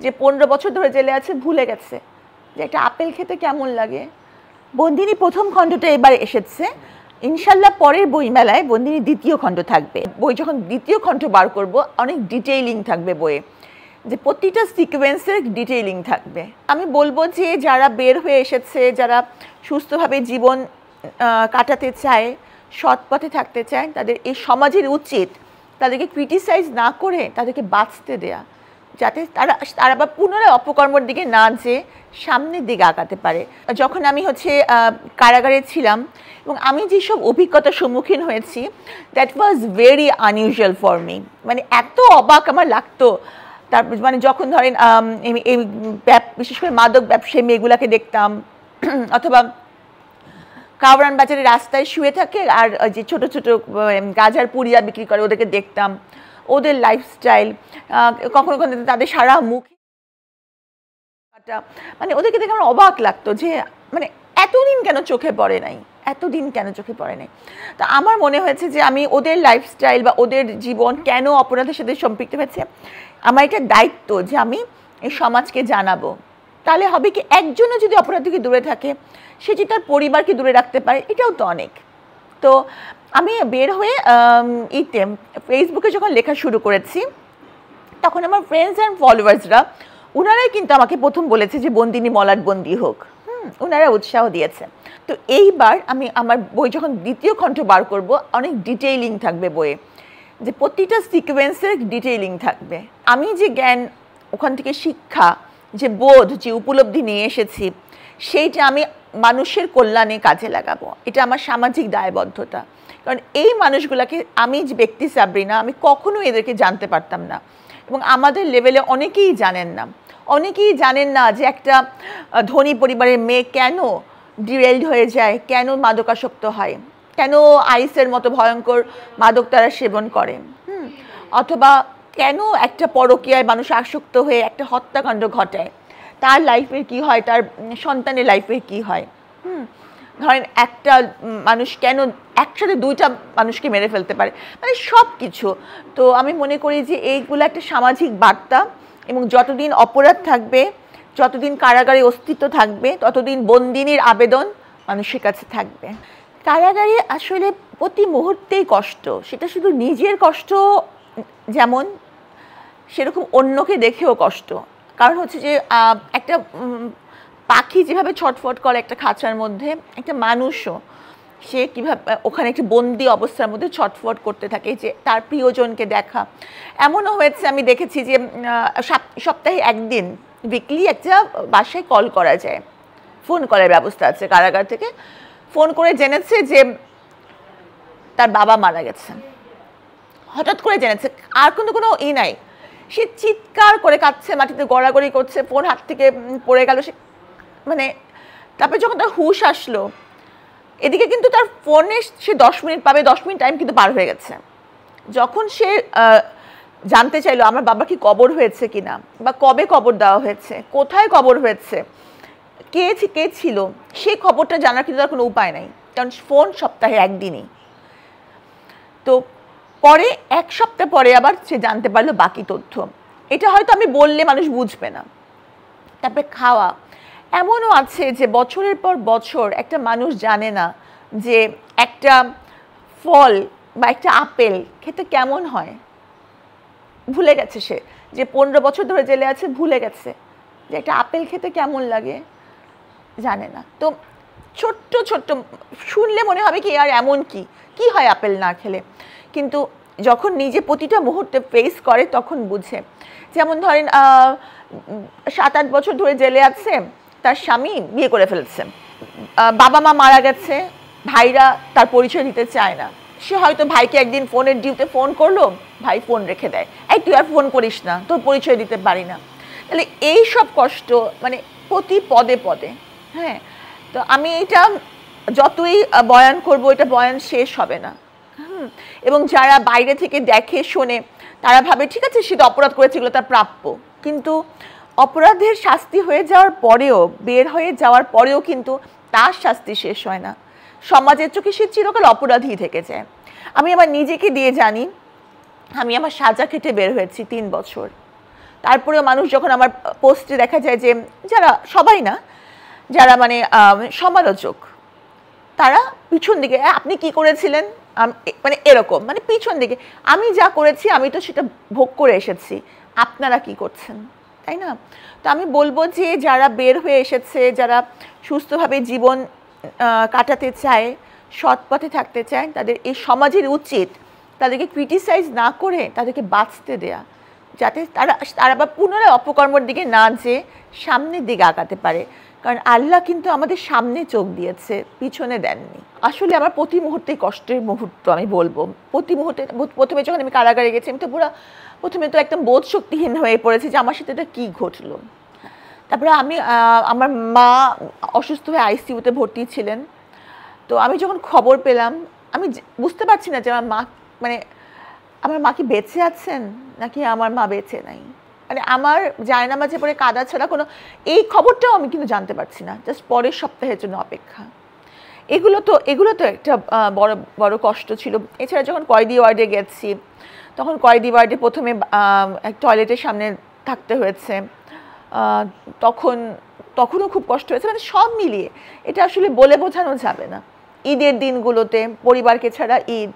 যে 15 বছর ধরে জেলে আছে ভুলে গেছে যে একটা আপেল খেতে কেমন লাগে। বন্দিনী প্রথম খণ্ডটা এবার এসেছে, ইনশাল্লাহ পরের বইমেলায় বন্দিনী দ্বিতীয় খণ্ড থাকবে। বই যখন দ্বিতীয় খণ্ড বার করব অনেক ডিটেইলিং থাকবে বইয়ে, যে প্রতিটা সিকোয়েন্সের ডিটেইলিং থাকবে। আমি বলবো যে যারা বের হয়ে এসেছে, যারা সুস্থভাবে জীবন কাটাতে চায়, সৎ পথে থাকতে চায়, তাদের এই সমাজের উচিত তাদেরকে ক্রিটিসাইজ না করে তাদেরকে বাঁচতে দেয়া, যাতে তারা আবার পুনরায় অপকর্মের দিকে না যেয়ে সামনের দিকে আগাতে পারে। যখন আমি কারাগারে ছিলাম এবং আমি যেসব অভিজ্ঞতার সম্মুখীন হয়েছি, that was very unusual for me. মানে এত অবাক আমার লাগতো। তারপর মানে যখন ধরেন এই বিশেষ করে মাদক ব্যবসায়ী মেয়েগুলাকে দেখতাম, অথবা কাওরান বাজারে রাস্তায় শুয়ে থাকে আর যে ছোট ছোট গাজার পুড়িয়া বিক্রি করে ওদেরকে দেখতাম, ওদের লাইফস্টাইল, কখনো কখনো তাদের সারা মুখ, মানে ওদেরকে দেখে আমার অবাক লাগতো যে মানে এতদিন কেন চোখে পড়ে নাই, এতদিন কেন চোখে পড়ে নাই। তা আমার মনে হয়েছে যে আমি ওদের লাইফস্টাইল বা ওদের জীবন কেন অপরাধের সাথে সম্পৃক্ত হয়েছে, আমার এটা দায়িত্ব যে আমি এই সমাজকে জানাবো। তাহলে হবে কি, একজনও যদি অপরাধ থেকে দূরে থাকে, সে যদি তার পরিবারকে দূরে রাখতে পারে, এটাও তো অনেক। তো আমি বের হয়ে ফেসবুকে যখন লেখা শুরু করেছি, তখন আমার ফ্রেন্ডস অ্যান্ড ফলোয়ার্সরা ওনারাই কিন্তু আমাকে প্রথম বলেছে যে বন্দিনী মলাট বন্দি হোক। ওনারা উৎসাহ দিয়েছে। তো এইবার আমি আমার বই যখন দ্বিতীয় খণ্ড বার করব অনেক ডিটেইলিং থাকবে বইয়ে, যে প্রতিটা সিকোয়েন্সের ডিটেইলিং থাকবে। আমি যে জ্ঞান, ওখান থেকে শিক্ষা, যে বোধ, যে উপলব্ধি নিয়ে এসেছি, সেইটা আমি মানুষের কল্যাণে কাজে লাগাবো। এটা আমার সামাজিক দায়বদ্ধতা। কারণ এই মানুষগুলোকে আমি যে ব্যক্তি সাবরিনা, আমি কখনো এদেরকে জানতে পারতাম না, এবং আমাদের লেভেলে অনেকেই জানেন না যে একটা ধনী পরিবারের মেয়ে কেন ডিরেলড হয়ে যায়, কেন মাদকাসক্ত হয়, কেন আইসের মতো ভয়ঙ্কর মাদক তারা সেবন করে, অথবা কেন একটা পরকীয়ায় মানুষ আসক্ত হয়ে একটা হত্যাকাণ্ড ঘটায়, তার লাইফের কি হয়, তার সন্তানের লাইফের কি হয়। ধরেন একটা মানুষ কেন একসাথে দুইটা মানুষকে মেরে ফেলতে পারে, মানে সব কিছু। তো আমি মনে করি যে এইগুলো একটা সামাজিক বার্তা, এবং যতদিন অপরাধ থাকবে, যতদিন কারাগারে অস্তিত্ব থাকবে, ততদিন বন্দিনীর আবেদন মানুষের কাছে থাকবে। কারাগারে আসলে প্রতি মুহূর্তেই কষ্ট, সেটা শুধু নিজের কষ্ট যেমন, সেরকম অন্যকে দেখেও কষ্ট। কারণ হচ্ছে যে একটা পাখি যেভাবে ছটফট করে একটা খাঁচার মধ্যে, একটা মানুষও সে কীভাবে ওখানে একটি বন্দি অবস্থার মধ্যে ছটফট করতে থাকে, যে তার প্রিয়জনকে দেখা। এমনও হয়েছে, আমি দেখেছি যে সপ্তাহে একদিন উইকলি একটা বাসায় কল করা যায়, ফোন কলের ব্যবস্থা আছে কারাগার থেকে। ফোন করে জেনেছে যে তার বাবা মারা গেছে, হঠাৎ করে জেনেছে, আর কিন্তু কোনো নাই। সে চিৎকার করে কাঁদছে, মাটিতে গড়াগড়ি করছে, ফোন হাত থেকে পড়ে গেল। সে মানে তারপরে যখন তার হুঁশ আসলো, এদিকে কিন্তু তার ফোনে সে 10 মিনিট পাবে, 10 মিনিট টাইম কিন্তু পার হয়ে গেছে। যখন সে জানতে চাইলো আমার বাবা কি কবর হয়েছে কিনা, বা কবে কবর দেওয়া হয়েছে, কোথায় কবর হয়েছে, কে ছিল, সেই খবরটা জানার কিন্তু তার কোনো উপায় নাই, কারণ ফোন সপ্তাহে একদিনই। তো পরে 1 সপ্তাহ পরে আবার সে জানতে পারলো বাকি তথ্য। এটা হয়তো আমি বললে মানুষ বুঝবে না। তারপরে খাওয়া, এমনও আছে যে বছরের পর বছর একটা মানুষ জানে না যে একটা ফল বা একটা আপেল খেতে কেমন হয়, ভুলে গেছে সে। যে 15 বছর ধরে জেলে আছে ভুলে গেছে যে একটা আপেল খেতে কেমন লাগে, জানে না। তো ছোট্ট ছোট্ট শুনলে মনে হবে কি আর এমন কি হয় আপেল না খেলে, কিন্তু যখন নিজে প্রতিটা মুহূর্তে ফেস করে তখন বুঝে। যেমন ধরেন 7-8 বছর ধরে জেলে আছে, তার স্বামী বিয়ে করে ফেলছে, বাবা মা মারা গেছে, ভাইরা তার পরিচয় দিতে চায় না। সে হয়তো ভাইকে একদিন ফোনের ডিউতে ফোন করলো, ভাই ফোন রেখে দেয়, এই তুই আর ফোন করিস না, তোর পরিচয় দিতে পারি না। তাহলে এই সব কষ্ট মানে প্রতি পদে পদে। হ্যাঁ, তো আমি এটা যতই বয়ান করব, এটা বয়ান শেষ হবে না। এবং যারা বাইরে থেকে দেখে শোনে, তারা ভাবে ঠিক আছে সে তো অপরাধ করেছে, এগুলো তার প্রাপ্য। কিন্তু অপরাধের শাস্তি হয়ে যাওয়ার পরেও, বের হয়ে যাওয়ার পরেও কিন্তু তার শাস্তি শেষ হয় না। সমাজের চোখে সে চিরকাল অপরাধী থেকে যায়। আমি আমার নিজেকে দিয়ে জানি, আমি আমার সাজা কেটে বের হয়েছি 3 বছর। তারপরেও মানুষ যখন আমার পোস্টে দেখা যায় যে যারা সবাই না, যারা মানে সমালোচক, তারা পিছন দিকে আপনি কি করেছিলেন, মানে এরকম, মানে পিছন দিকে আমি যা করেছি আমি তো সেটা ভোগ করে এসেছি, আপনারা কি করছেন, তাই না? তো আমি বলবো যে যারা বের হয়ে এসেছে, যারা সুস্থভাবে জীবন কাটাতে চায়, সৎ পথে থাকতে চায়, তাদের এই সমাজের উচিত তাদেরকে ক্রিটিসাইজ না করে তাদেরকে বাঁচতে দেয়া, যাতে তারা আবার পুনরায় অপকর্মের দিকে না যেয়ে সামনের দিকে আগাতে পারে। কারণ আল্লাহ কিন্তু আমাদের সামনে চোখ দিয়েছে, পিছনে দেননি। আসলে আমার প্রতি মুহূর্তেই কষ্টের মুহূর্ত আমি বলবো। প্রতি মুহূর্তে, প্রথমে যখন আমি কারাগারে গেছি আমি তো প্রথমে তো একদম বোধ শক্তিহীন হয়ে পড়েছি যে আমার সাথে এটা কী ঘটলো। তারপরে আমার মা অসুস্থ হয়ে আইসিইউতে ভর্তি ছিলেন। তো আমি যখন খবর পেলাম, আমি বুঝতে পারছি না যে আমার মা কি বেঁচে আছেন নাকি আমার মা বেঁচে নাই। মানে আমার জায়নামাজে পড়ে কাঁদা ছাড়া কোনো, এই খবরটাও আমি কিন্তু জানতে পারছি না, জাস্ট পরের সপ্তাহের জন্য অপেক্ষা। এগুলো তো একটা বড় বড় কষ্ট ছিল। এছাড়া যখন কয়েদি ওয়ার্ডে গেছি, তখন কয়েদি ওয়ার্ডে প্রথমে এক টয়লেটের সামনে থাকতে হয়েছে, তখনও খুব কষ্ট হয়েছে। মানে সব মিলিয়ে এটা আসলে বলে বোঝানো যাবে না। ঈদের দিনগুলোতে পরিবারকে ছাড়া ঈদ,